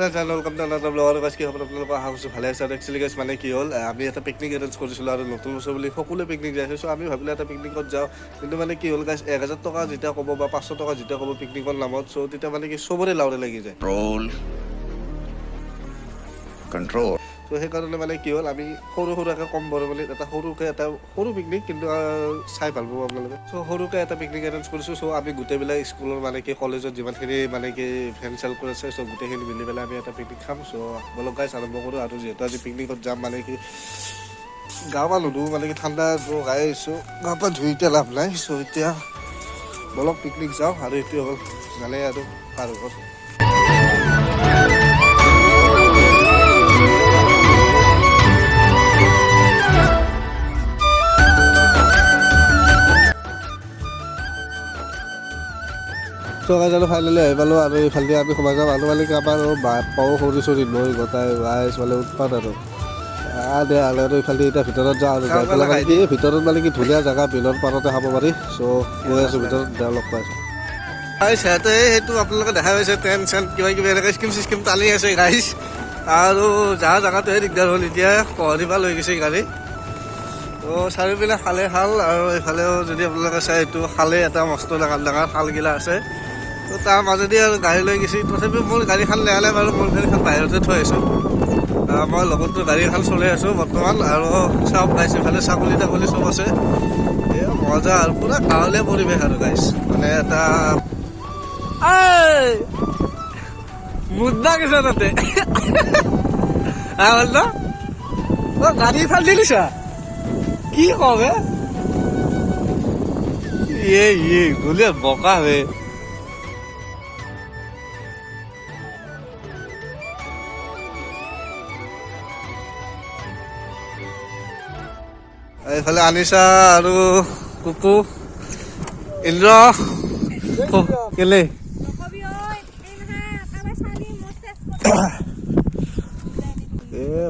ভালে আছে আৰু একচুৱেলি গাইছ মানে কি হ'ল আমি এটা পিকনিক এৰেঞ্জ কৰিছিলোঁ আৰু নতুন বছৰ বুলি সকলোৱে পিকনিক যাই আছোঁ আমি ভাবিলোঁ এটা পিকনিকত যাওঁ কিন্তু মানে কি হ'ল গাইছ 1000 টকা যেতিয়া ক'ব বা 500 টকা যেতিয়া ক'ব পিকনিকৰ নামত চ' তেতিয়া মানে কি চবৰে লাউৰে লাগি যায় কণ্ট্ৰল চ' সেইকাৰণে মানে কি হ'ল আমি সৰু সুৰাকৈ কম বড় বুলি এটা সৰু পিকনিক কিন্তু চাই ভাল পাব আপোনালোকে চ' সৰুকৈ এটা পিকনিক এৰেঞ্জ কৰিছোঁ চ' আমি গোটেইবিলাক স্কুলৰ মানে কি কলেজত যিমানখিনি মানে কি ফ্ৰেণ্ড চাৰ্কল আছে চ' গোটেইখিনি মিলি পেলাই আমি এটা পিকনিক খাম চ' বলক গাইছ আৰম্ভ কৰোঁ আৰু যিহেতু আজি পিকনিকত যাম মানে কি গা পা নুধো মানে কি ঠাণ্ডা গাই আহিছোঁ গা পা ধুই এতিয়া লাভ নাই চ' এতিয়া বলক পিকনিক যাওঁ আৰু এইটোৱে হ'ল জানে আৰু পাৰ হ'ব আৰু ফাইনেলি আহি পালোঁ আৰু এইফালে আমি সোমাই যাম আৰু মানে কি আমাৰ পাওঁ সৰু চৰি লৈ গোটাই ৰাইজ মানে উৎপাত আৰু আৰু ইফালে এতিয়া ভিতৰত যাওঁ আৰু যাই পেলাই মানে কি ভিতৰত মানে কি ধুনীয়া জেগা বিলৰ পাৰতে খাব পাৰি চ' গৈ আছোঁ ভিতৰত বেয়া লগ পাইছোঁ সিহঁতে সেইটো আপোনালোকে দেখা পাইছে টেণ্ট চেণ্ট কিবা কিবি এনেকৈ স্কিম টানি আছে গাড়ী আৰু যাৰ জেগাটোহে দিগদাৰ হ'ল এতিয়া পহৰিৰ পৰা লৈ গৈছে গাড়ী ত' চাৰিওপিনে খালে খাল আৰু এইফালেও যদি আপোনালোকে চাই এইটো খালে এটা মস্ত ডাঙৰ খালগিলা আছে ত' তাৰ মাজেদি আৰু গাড়ী লৈ গৈছে তথাপিও মোৰ গাড়ীখন লেহালে বাৰু মোৰ গাড়ীখন বাহিৰতে থৈ আছোঁ মই লগতো গাড়ীখন চলাই আছোঁ বৰ্তমান আৰু চব গাইছ এইফালে ছাগলী তাগলী চব আছে এই মজা আৰু পূৰা গাঁৱলীয়া পৰিৱেশ আৰু গাইছ মানে এটা মুদ্দা গৈছে তাতে বল গাড়ী ফাল দিলিছা কি কবে গলে বকা হে এইফালে আনিছা আৰু কুকু ইন্দ্ৰ কেলে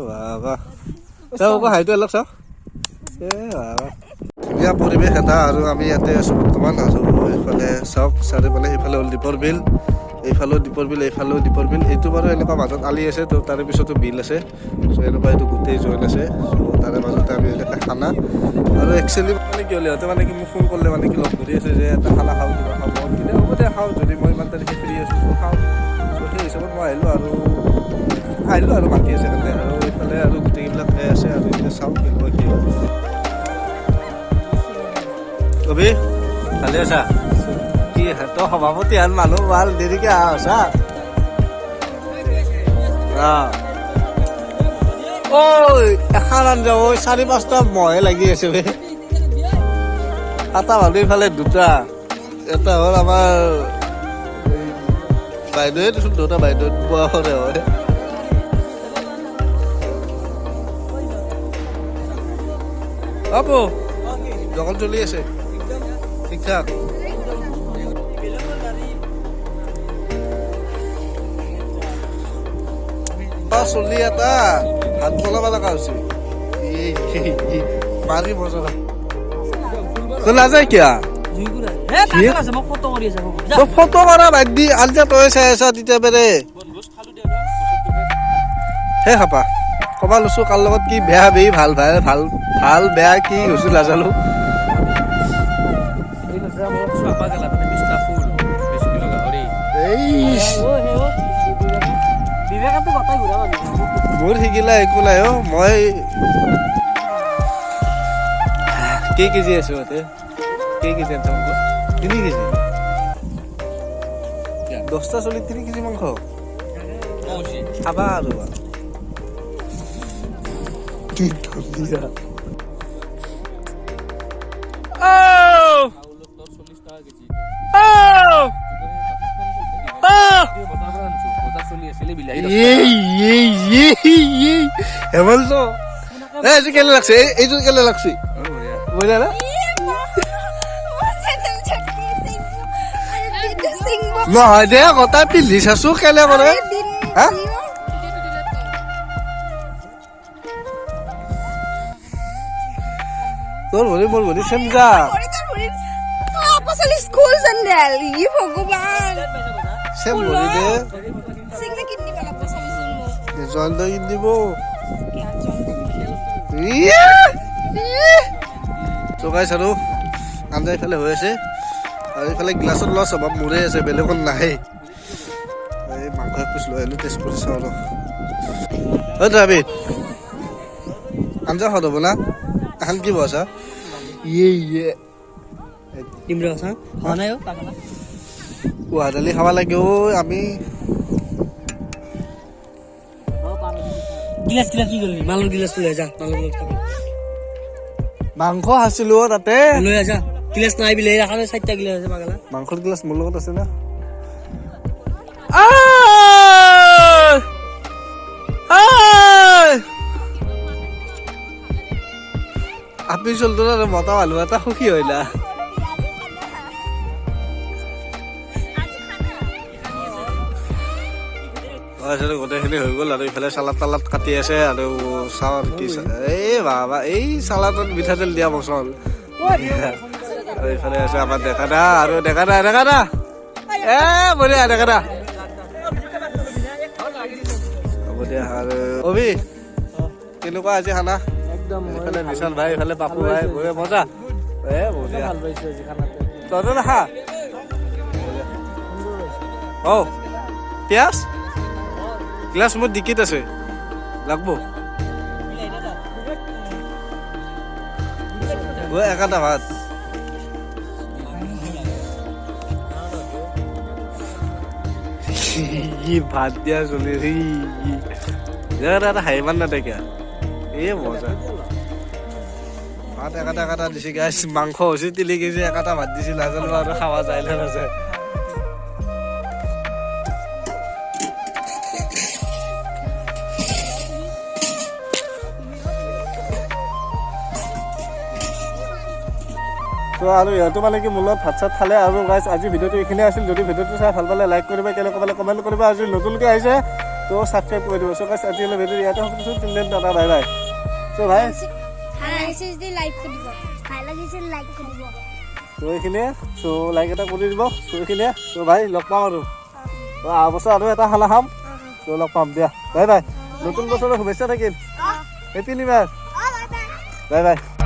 বাবা চাওক হাইটো অলপ চাওক ধুনীয়া পৰিৱেশ এটা আৰু আমি ইয়াতে আছোঁ বৰ্তমান আৰু এইফালে চাওক চাৰিওফালে সেইফালে হ'ল দীপৰ বিল এইফালেও দীপৰ বিল এইফালেও দীপৰ বিল এইটো বাৰু এনেকুৱা মাজত আলি আছে তো তাৰে পিছতো বিল আছে চ' এনেকুৱা এইটো গোটেই জইন আছে চ' তাৰে মাজতে আমি এটা খানা আৰু একচুৱেলি মানে কি হ'ল সিহঁতে মানে কি মোক ফোন কৰিলে মানে কি লগ ধৰি আছে যে এটা খানা খাওঁ কিবা খাব তেতিয়া হ'ব দে খাওঁ যদি মই ইমান তাৰিখে ফ্ৰী আছোঁ চ' খাওঁ চ' সেই হিচাপত মই আহিলোঁ আৰু মাতি আছে কাৰণে আৰু এইফালে আৰু গোটেইবিলাক খাই আছে আৰু এতিয়া চাওঁ কেনেকুৱা কি হয় কবি ভালে আছা কি তই সভাপতি হান মানুহ ভাল দেৰিকে আহা ঐ এখন আঞ্জা ঐ 4-5টা মহে লাগি আছে বে এটা মানুহ ইফালে দুটা এটা হ'ল আমাৰ বাইদেৱে দেচোন দুটা বাইদেউ বয়সৰে হয় আপু জগন চলি আছে ঠিক ঠাক চলি এটা হাত বলাব লগা হৈছে মাৰি মজা নাযায় কিয়া ফটো কৰা বাদ দি আঞ্জা তই চাই আছা তেতিয়া বেৰে হে খাপা কবা লৈছো কাৰ লগত কি বেয়া বেই ভাল ভাল বেয়া কি হৈছিল নাজানো মোৰ শিকিলা একো নাই অ মই কেজি আছো কেজি 3 কেজি 10টা চলি 3 কেজি মাংস খাবা আৰু কি ধুনীয়া হেমন্ত এইটো কেলে লাগছে এইটো কেলে লাগছে বুঝলা না নহয় দে কথা পিন্ধি চাছো কেলে কৰে হা তোর ভরি সেমজা আপসলি স্কুল স্যান্ডেল ই ভগবান সেম ভরি দে সিংনে কিডনি वाला पसंद জয়ন্ত কিনিব চকাই চালো আঞ্জা ইফালে হৈ আছে আৰু ইফালে গ্লাছত লছ হ'ব মোৰে আছে বেলেগত নাহে এই মাংস এক পিচ লৈ আহিলোঁ টেষ্ট কৰি চাওঁ আৰু দ্ৰাবিড আঞ্জা সোৱাদ হ'ব না এখন কি বছা উহাদালি খাব লাগে আমি মাংস আছিলো তাতে মাংসৰ গিলাচ মোৰ লগত আছে না আপনি চলতো না মতা মানুহ এটা সুখী হইলা গোটেইখিনি হৈ গ'ল আৰু ইফালে চালাদ তালাদ কাটি আছে আৰু চাওঁ কি এই বাবা এই চালাদত মিঠাতেল দিয়া মচল আৰু ইফালে আছে আমাৰ ডেকা দা আৰু ডেকা দা এ বঢ়িয়া ডেকা দা হ'ব দিয়া আৰু অভি কেনেকুৱা আজি খানা ইফালে বিশাল ভাই ইফালে পাপু ভাই বঢ়িয়া মজা এ বঢ়িয়া তহঁতে নাখা অ পিঁয়াজ গ্লাছ মোৰ ডিকিত আছে লাগব একাটা ভাত ভাত দিয়া চলি এটা হাইমান নাথাকে এই মজা ভাত একাটা দিছে গাইছ মাংস হৈছে 3 কেজি একাটা ভাত দিছিল নাজানো আৰু খাৱা যায় নে নাযায় তো আৰু ইহঁতো মানে কি মূলত ভাত চাত খালে আৰু গাইছ আজি ভিডিঅ'টো এইখিনিয়ে আছিল যদি ভিডিঅ'টো চাই ভাল পালে লাইক কৰিবা কেনেকুৱা পালে কমেণ্ট কৰিবা আজি নতুনকৈ আহিছে তো ছাবস্ক্ৰাইব কৰি দিব চ' গাইছ আজিলৈ ভিডিঅ' ইয়াতে সমাপ্ত তিনিদিন টাটা বাই বাই চ' ভাই তো এইখিনিয়ে চ' লাইক এটা কৰি দিব চ' এইখিনিয়ে চ' ভাই লগ পাম আৰু অহা বছৰ আৰু এটা খানা খাম চ' লগ পাম দিয়া বাই বাই নতুন বছৰৰ শুভেচ্ছা থাকিল হেপী নিউ ইয়াৰ বাই বাই